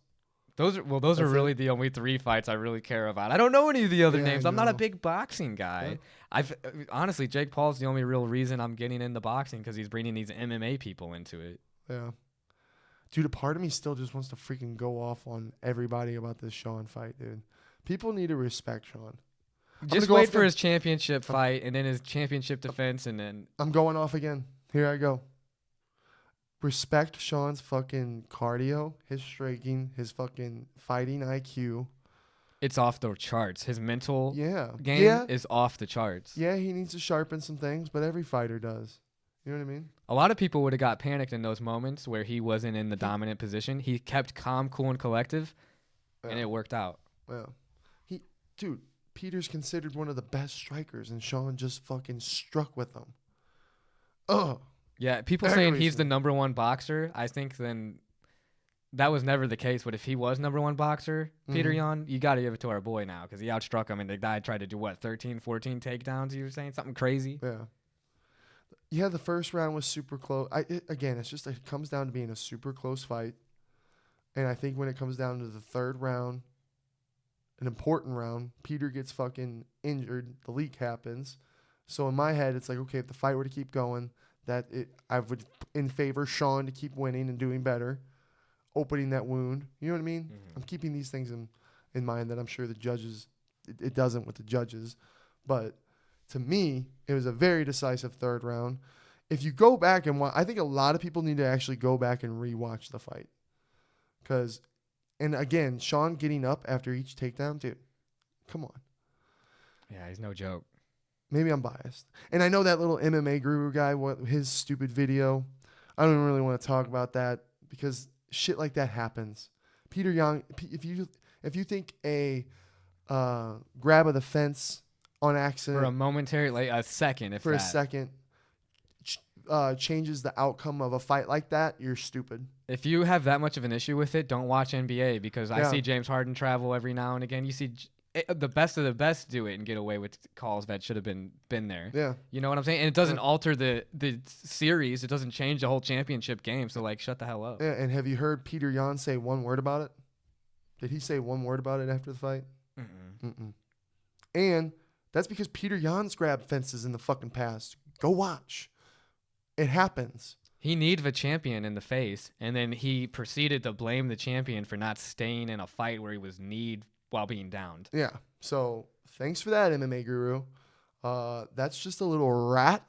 Those are That's it? really the only 3 fights I really care about. I don't know any of the other Yeah, names. I I'm not a know. big boxing guy. Yeah. I've honestly, Jake Paul's the only real reason I'm getting into boxing because he's bringing these MMA people into it. Yeah. Dude, a part of me still just wants to freaking go off on everybody about this Sean fight, dude. People need to respect Sean. Just go wait off for again. his championship fight and then his championship defense and then I'm going off again. Here I go. Respect Sean's fucking cardio, his striking, his fucking fighting IQ. it's off the charts. His mental Yeah. game Yeah. is off the charts. Yeah, he needs to sharpen some things, but every fighter does. You know what I mean? A lot of people would have got panicked in those moments where he wasn't in the dominant position. He kept calm, cool, and collective, and it worked out. Yeah. Dude, Peter's considered one of the best strikers, and Sean just fucking struck with him. Ugh. Yeah, people Very saying he's recent. the number one boxer. I think then that was never the case. But if he was number one boxer, Peter Mhm. Yan, you got to give it to our boy now because he outstruck him and the guy tried to do what, 13, 14 takedowns? You were saying something crazy? Yeah. Yeah, the first round was super close. Again, it comes down to being a super close fight. And I think when it comes down to the third round, an important round, Peter gets fucking injured. The leak happens. So in my head, it's like, okay, if the fight were to keep going, I would in favor Sean to keep winning and doing better, opening that wound. You know what I mean? Mhm. I'm keeping these things in mind that I'm sure the judges, it doesn't with the judges. But to me, it was a very decisive third round. If you go back and watch, I think a lot of people need to actually go back and rewatch the fight. And again, Sean getting up after each takedown, dude, come on. Yeah, he's no joke. Maybe I'm biased. And I know that little MMA guru guy, his stupid video. I don't really want to talk about that because shit like that happens. Peter Young, if you think a grab of the fence on accident For a momentary, like a second, if for that. a second changes the outcome of a fight like that, you're stupid. If you have that much of an issue with it, don't watch NBA because I Yeah. see James Harden travel every now and again. You see the best of the best do it and get away with calls that should have been there. Yeah. You know what I'm saying? And it doesn't alter the series. It doesn't change the whole championship game. So like, shut the hell up. Yeah. And have you heard Peter Yan say one word about it? Did he say one word about it after the fight? Mm-mm. And that's because Peter Yan's grabbed fences in the fucking past. Go watch. It happens. He kneed the champion in the face, and then he proceeded to blame the champion for not staying in a fight where he was kneed while being downed. Yeah. So thanks for that, MMA guru. That's just a little rat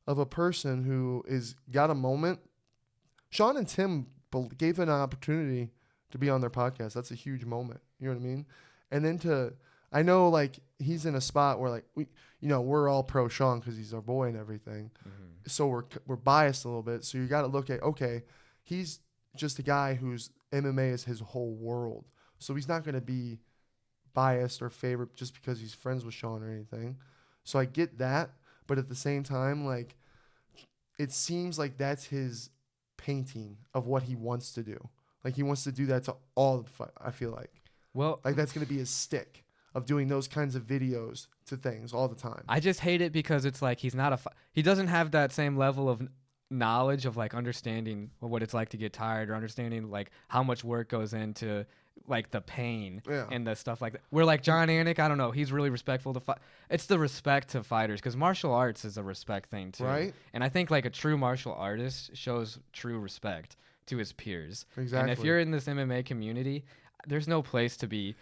of a person who is got a moment. Sean and Tim gave an opportunity to be on their podcast. That's a huge moment. You know what I mean? And then I know like he's in a spot where like we're all pro Sean because he's our boy and everything. Mm-hmm. So we're biased a little bit. So you got to look at, okay, he's just a guy whose MMA is his whole world. So he's not going to be biased or favorite just because he's friends with Sean or anything. So I get that. But at the same time, like, it seems like that's his painting of what he wants to do. Like, he wants to do that to all the fight, I feel like. Well, like, that's going to be his stick of doing those kinds of videos to things all the time. I just hate it because it's like he doesn't have that same level of knowledge of, like, understanding what it's like to get tired or understanding, like, how much work goes into, like, the pain and the stuff like that. Where, like, John Anik, I don't know, he's really respectful to fight. It's the respect to fighters because martial arts is a respect thing, too. Right. And I think, like, a true martial artist shows true respect to his peers. Exactly. And if you're in this MMA community, there's no place to be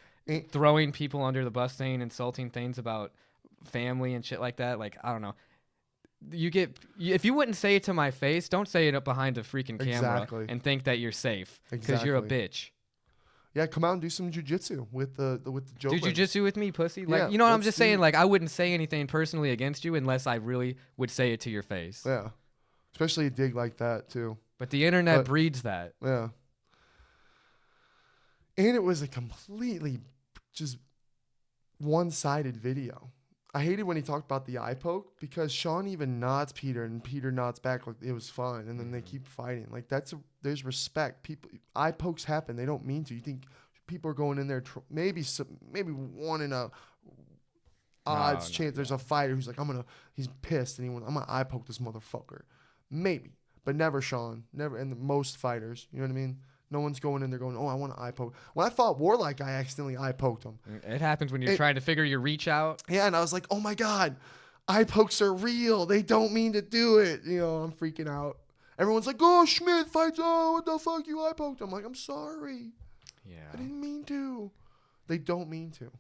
throwing people under the bus, saying insulting things about family and shit like that. Like, I don't know. If you wouldn't say it to my face, don't say it up behind a freaking camera and think that you're safe because you're a bitch. Yeah, come out and do some jujitsu with the Jobins. Do jujitsu with me, pussy. Like, you know what I'm just saying? Like, I wouldn't say anything personally against you unless I really would say it to your face. Yeah, especially a dig like that too. But the internet breeds that. Yeah. And it was a completely just one-sided video. I hated when he talked about the eye poke because Sean even nods Peter and Peter nods back like it was fun, and then they keep fighting. Like there's respect. People eye pokes happen. They don't mean to. You think people are going in there maybe one in a odds chance. There's a fighter who's like he's pissed and I'm gonna eye poke this motherfucker. Maybe, but never Sean. Never. And most fighters, you know what I mean. No one's going in there going, oh, I want to eye poke. When I fought Warlock, I accidentally eye poked him. It happens when you're trying to figure your reach out. Yeah, and I was like, oh my God, eye pokes are real. They don't mean to do it. You know, I'm freaking out. Everyone's like, oh, Schmidt fights. Oh, what the fuck? You eye poked. I'm like, I'm sorry. Yeah. I didn't mean to. They don't mean to.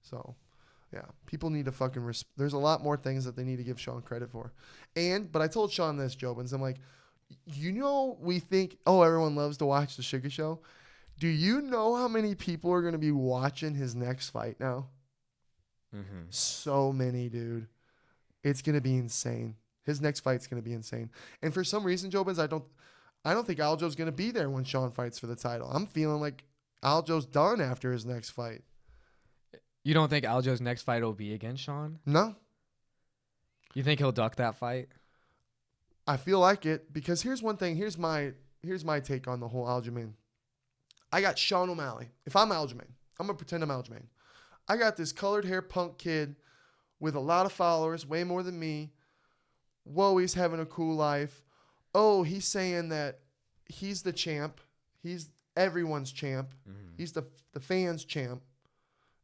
So, yeah, people need to fucking there's a lot more things that they need to give Sean credit for. But I told Sean this, Jobins. I'm like, we think, oh, everyone loves to watch the Sugar Show. Do you know how many people are going to be watching his next fight now? Mm-hmm. So many, dude. It's going to be insane. His next fight's going to be insane. And for some reason, Jobins, I don't think Aljo's going to be there when Sean fights for the title. I'm feeling like Aljo's done after his next fight. You don't think Aljo's next fight will be against Sean? No. You think he'll duck that fight? I feel like it because here's one thing. Here's my take on the whole Aljamain. I got Sean O'Malley. If I'm Aljamain, I'm going to pretend I'm Aljamain. I got this colored hair punk kid with a lot of followers, way more than me. Whoa, he's having a cool life. Oh, he's saying that he's the champ. He's everyone's champ. Mm-hmm. He's the fans' champ.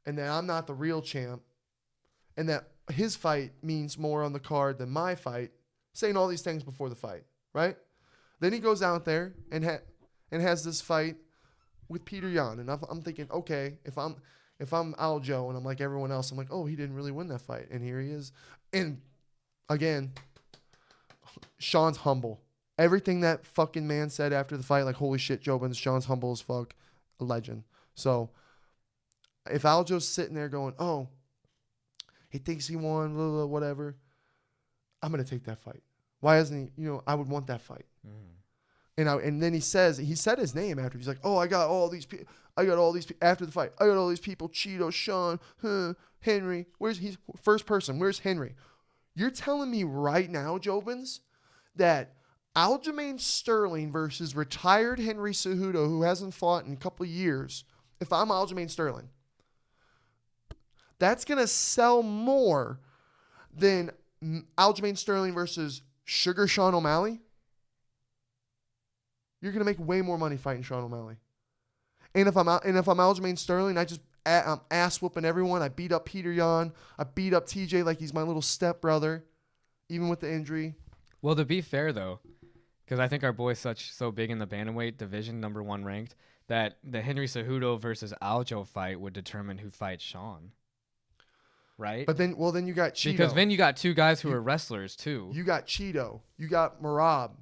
And that I'm not the real champ. And that his fight means more on the card than my fight. Saying all these things before the fight, right? Then he goes out there and has this fight with Peter Yan, and I'm thinking, okay, if I'm Aljo and I'm like everyone else, I'm like, oh, he didn't really win that fight, and here he is. And again, Sean's humble. Everything that fucking man said after the fight, like holy shit, Jobins, Sean's humble as fuck, a legend. So if Aljo's sitting there going, oh, he thinks he won, blah, blah, whatever, I'm gonna take that fight. Why hasn't he? I would want that fight. Mm. And then he said his name after. He's like, oh, I got all these people. After the fight. I got all these people. Cheeto, Sean, Henry. He's first person? Where's Henry? You're telling me right now, Jobins, that Aljamain Sterling versus retired Henry Cejudo, who hasn't fought in a couple of years, if I'm Aljamain Sterling, that's gonna sell more than Aljamain Sterling versus Sugar Sean O'Malley? You're gonna make way more money fighting Sean O'Malley. And if I'm Aljamain Sterling, I'm ass whooping everyone. I beat up Peter Yan. I beat up TJ like he's my little stepbrother, even with the injury. Well, to be fair though, Because I think our boy's so big in the bantamweight division, #1 ranked, that the Henry Cejudo versus Aljo fight would determine who fights Sean. Right? But then you got Cheeto. Because then you got two guys who are wrestlers too. You got Cheeto. You got Marab.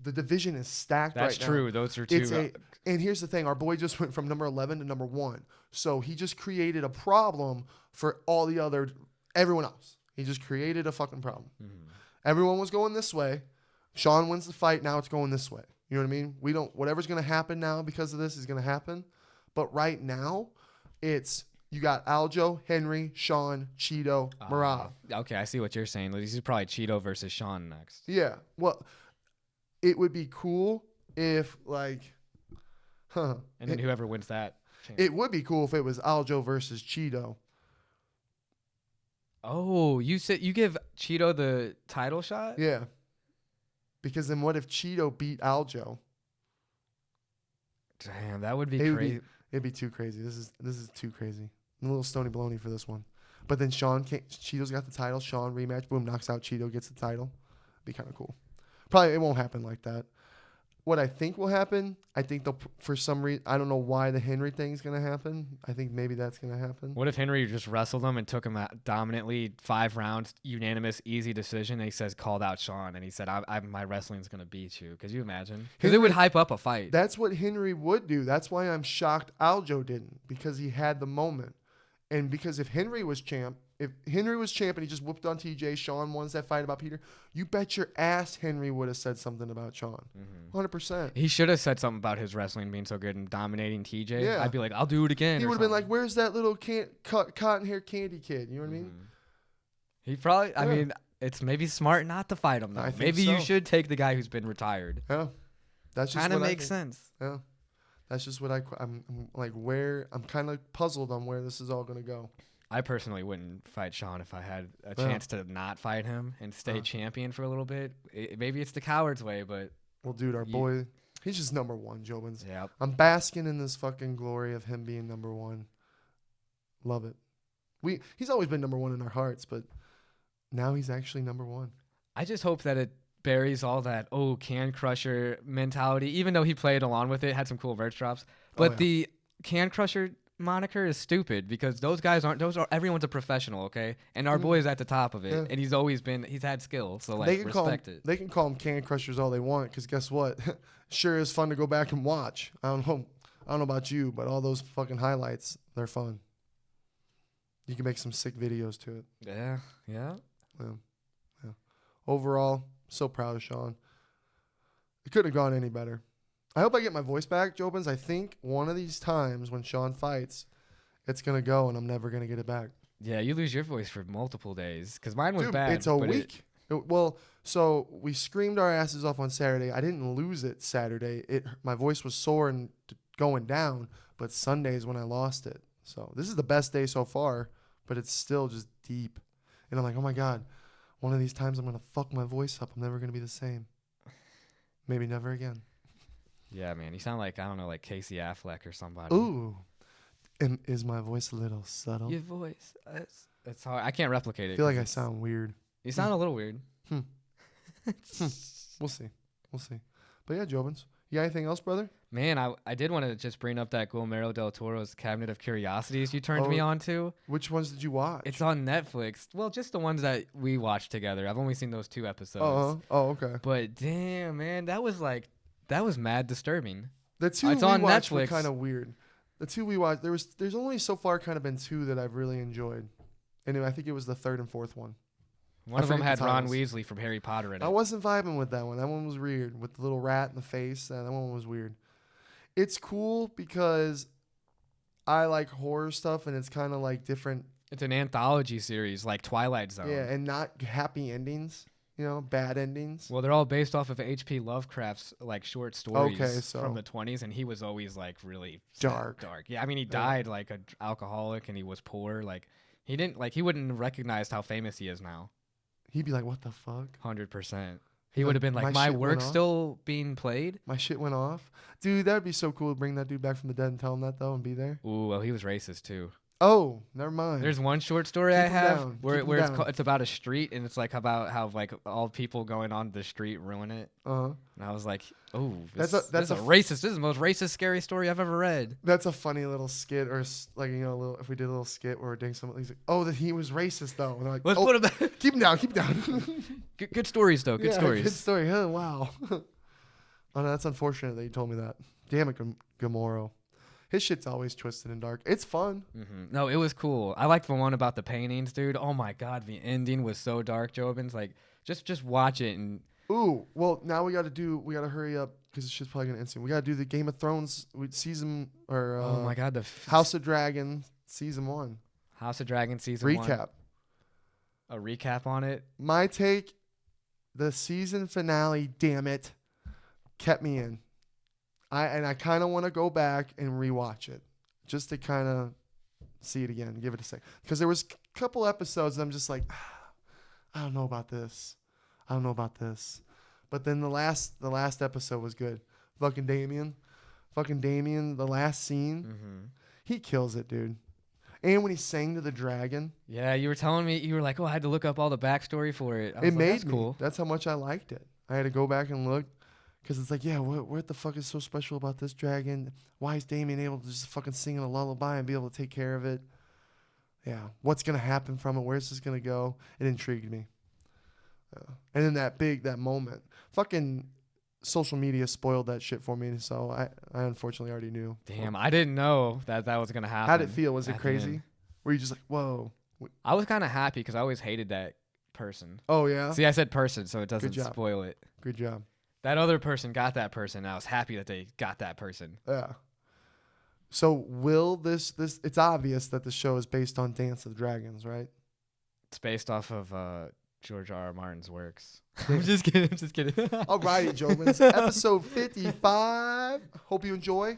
The division is stacked right now. That's true. Those are two. And here's the thing. Our boy just went from number 11 to number 1. So he just created a problem for everyone else. He just created a fucking problem. Mm-hmm. Everyone was going this way. Sean wins the fight. Now it's going this way. You know what I mean? Whatever's going to happen now because of this is going to happen. But right now, you got Aljo, Henry, Sean, Cheeto, Marab. Okay, I see what you're saying. This is probably Cheeto versus Sean next. Yeah. Well, it would be cool if and then whoever wins that. It would be cool if it was Aljo versus Cheeto. Oh, you said you give Cheeto the title shot? Yeah. Because then what if Cheeto beat Aljo? Damn, that would be crazy. It'd be too crazy. This is too crazy. I'm a little stony baloney for this one. But then Cheeto's got the title. Sean rematch. Boom, knocks out Cheeto, gets the title. Be kind of cool. Probably it won't happen like that. What I think will happen, I think they'll, for some reason, I don't know why the Henry thing is going to happen. I think maybe that's going to happen. What if Henry just wrestled him and took him out dominantly, 5 rounds, unanimous, easy decision, and he says, called out Sean, and he said, my wrestling's going to beat you. Could you imagine? Because it would hype up a fight. That's what Henry would do. That's why I'm shocked Aljo didn't, because he had the moment. And because if Henry was champ and he just whooped on TJ, Sean wins that fight about Peter, you bet your ass Henry would have said something about Sean. 100%. He should have said something about his wrestling being so good and dominating TJ. Yeah. I'd be like, I'll do it again. He would have been like, where's that little cotton hair candy kid? You know what I mean? He probably, I mean, it's maybe smart not to fight him, though. Maybe you should take the guy who's been retired. Yeah. That's just kind of makes sense. Yeah. That's just what I'm like, I'm kind of puzzled on where this is all going to go. I personally wouldn't fight Sean if I had a chance to not fight him and stay champion for a little bit. Maybe it's the coward's way, but... Well, dude, our boy, he's just #1, Jobins. Yep. I'm basking in this fucking glory of him being #1. Love it. He's always been #1 in our hearts, but now he's actually #1. I just hope that it buries all that, can crusher mentality, even though he played along with it, had some cool verse drops. But the can crusher moniker is stupid because everyone's a professional, okay? And our boy is at the top of it, and he's had skill, so respect it. They can call him can crushers all they want, because guess what? Sure is fun to go back and watch. I don't know about you, but all those fucking highlights, they're fun. You can make some sick videos to it. Yeah. Overall, so proud of Sean. It couldn't have gone any better. I hope I get my voice back, Jobins. I think one of these times when Sean fights, it's going to go and I'm never going to get it back. Yeah, you lose your voice for multiple days because mine was bad. It's a week. So we screamed our asses off on Saturday. I didn't lose it Saturday. My voice was sore and going down, but Sunday is when I lost it. So this is the best day so far, but it's still just deep. And I'm like, oh my God, one of these times I'm going to fuck my voice up. I'm never going to be the same. Maybe never again. Yeah, man. You sound like, I don't know, like Casey Affleck or somebody. Ooh. And is my voice a little subtle? Your voice. It's hard. I can't replicate it. I feel like I sound weird. You sound a little weird. We'll see. But yeah, Jobins. You got anything else, brother? Man, I did want to just bring up that Guillermo del Toro's Cabinet of Curiosities you turned me on to. Which ones did you watch? It's on Netflix. Well, just the ones that we watched together. I've only seen those 2 episodes. Oh, okay. But damn, man, that was mad disturbing. The 2 it's we on watched Netflix. were kind of weird. The 2 we watched, there's only so far kind of been 2 that I've really enjoyed. And I think it was the 3rd and 4th one. One of them had Ron Weasley from Harry Potter in it. I wasn't vibing with that one. That one was weird with the little rat in the face. That one was weird. It's cool because I like horror stuff and it's kind of like different. It's an anthology series like Twilight Zone. Yeah, and not happy endings. Bad endings. Well, they're all based off of H.P. Lovecraft's like short stories from the 20s, and he was always like really dark. Yeah, I mean he died like an alcoholic and he was poor. Like he wouldn't recognize how famous he is now. He'd be like, "What the fuck?" 100%. He would have been like, "My work's still being played." My shit went off, dude. That would be so cool to bring that dude back from the dead and tell him that though, and be there. Ooh, well, he was racist too. Oh, never mind. There's one short story Keep I 'em have down. where Keep 'em it's down. it's about a street, and it's like about how like all people going on the street ruin it. Uh-huh. And I was like, oh, That's this a is a racist. This is the most racist, scary story I've ever read. That's a funny little skit, or like, you know, a little, if we did a little skit where we're doing something, he's like, oh, that he was racist though. And they're like, Let's oh, put him back. keep him down, keep him down. Good stories though. Good Yeah, stories. Good story. Oh, wow. Oh, no, that's unfortunate that you told me that. Damn it, Gamoro. His shit's always twisted and dark. It's fun. No, it was cool. I liked the one about the paintings, dude. Oh my god, the ending was so dark, Jobins. Like, just watch it and. Ooh, well, now we got to hurry up because this shit's probably gonna end soon. We got to do the Game of Thrones season, or oh my god, the House of Dragon season 1 House of Dragon season recap. 1. A recap on it. My take: the season finale, damn it, kept me in. I kind of want to go back and rewatch it just to kind of see it again, give it a sec. Because there was a couple episodes I'm just like, I don't know about this. I don't know about this. But then the last episode was good. Fucking Damien, the last scene, he kills it, dude. And when he sang to the dragon. Yeah, you were telling me, you were like, oh, I had to look up all the backstory for it. It made that's me. cool. That's how much I liked it. I had to go back and look. Because it's like, yeah, what the fuck is so special about this dragon? Why is Damien able to just fucking sing a lullaby and be able to take care of it? Yeah. What's going to happen from it? Where's this going to go? It intrigued me. And then that moment. Fucking social media spoiled that shit for me. So I unfortunately already knew. Damn, I didn't know that was going to happen. How'd it feel? Was it at the crazy? end. Were you just like, whoa? I was kind of happy because I always hated that person. Oh, yeah? See, I said person, so it doesn't job. spoil it. Good job. That other person got that person. And I was happy that they got that person. Yeah. So will this it's obvious that the show is based on Dance of the Dragons, right? It's based off of George R.R. Martin's works. I'm just kidding. All righty, Jobins. Episode 55. Hope you enjoy.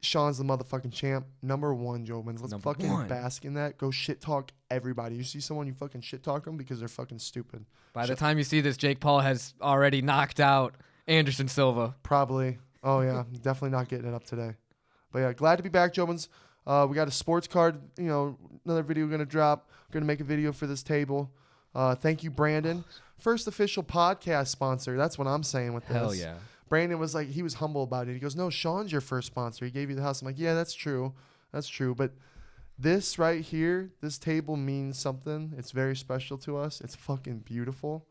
Sean's the motherfucking champ. Number 1, Jobins. Let's Number fucking 1. bask in that. Go shit talk everybody. You see someone, you fucking shit talk them because they're fucking stupid. By the time you see this, Jake Paul has already knocked out Anderson Silva. Probably. Oh, yeah. Definitely not getting it up today. But, yeah, glad to be back, Jobins. We got a sports card, another video going to drop. Going to make a video for this table. Thank you, Brandon. First official podcast sponsor. That's what I'm saying with this. Hell yeah. Brandon was like, he was humble about it. He goes, no, Sean's your first sponsor. He gave you the house. I'm like, yeah, that's true. That's true. But this right here, this table means something. It's very special to us. It's fucking beautiful.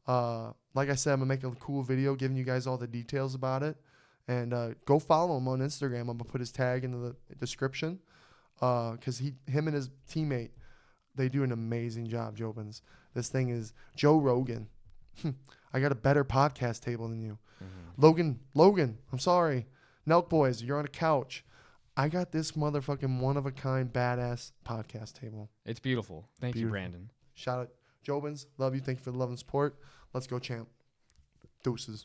Like I said, I'm going to make a cool video giving you guys all the details about it. And go follow him on Instagram. I'm going to put his tag in the description. Because him and his teammate, they do an amazing job, Jobins. This thing is Joe Rogan. I got a better podcast table than you. Logan, I'm sorry. Nelk Boys, you're on a couch. I got this motherfucking one-of-a-kind badass podcast table. It's beautiful. Thank you, Brandon. Shout out. Jobins, love you. Thank you for the love and support. Let's go, champ. Deuces.